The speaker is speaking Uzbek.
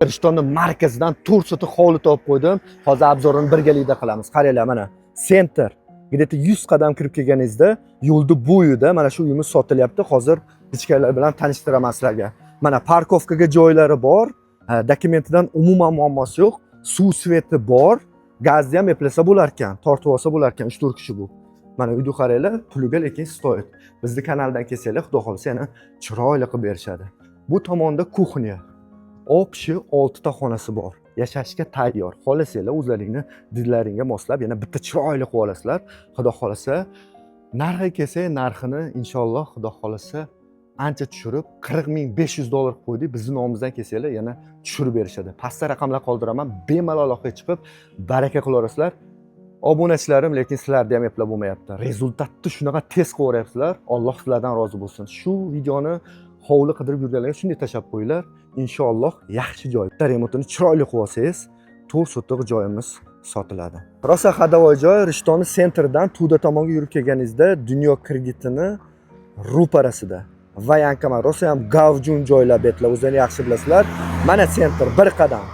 Rishtonni markazidan 4 so'ta hovli topib qo'ydim. Hozir obzorini birgalikda qilamiz. Qaranglar, mana center. Где-то 100 qadam kirib kelganingizda yo'lni bo'yida mana shu uyimiz sotilyapti. Hozir ichkarilar bilan tanishtiraman sizlarga. Mana parkovkaga joylari bor. Dokumentidan umuman muammosi yo'q. Suv sveti bor. Gazni ham eplasa bo'lar ekan, tortib olsa bo'lar ekan, 3-4 kishi bu. Mana uyni qaranglar, puliga lekin stoyt. Bizni kanaldan kelsanglar, xudo xolsa yana chiroyli qilib berishadi. Bu tomonda kuxnya. Opshi 6 ta xonasi bor. Yashashga tayyor. Xohlasanglar o'zlaringni dillaringga moslab yana bitta chiroyli qilib olasizlar. Xudo xolasa, narxi kelsa, narxini inshaalloh xudo xolasa ancha tushirib, 40.500 dollar qo'ydik. Bizning nomimizdan kelsanglar yana tushirib berishadi. Pastda raqamlar qoldiraman, bemalol aloqaga chiqib baraka qilaverasizlar. Obunachilarim, lekin sizlarda ham eplab bo'lmayapti. Rezultatni shunaqa tez qilaveryapsizlar. Alloh sizlardan rozi bo'lsin. Shu videoni hovli qidirib yurganlarga shunday tashab qo'yinglar. Inshaalloh yaxshi joy. Remontini chiroyli qilib olsangiz, 4 so'tlik joyimiz sotiladi. Rosa hadavoy joy, Rishtonni sentrdan Tuda tomonga yurib kelganingizda Dunyo kreditini ro'parasida. Va yankaman rosa ham gavjun joylar betlar, o'zlaringiz yaxshi bilasizlar. Mana sentr bir qadam.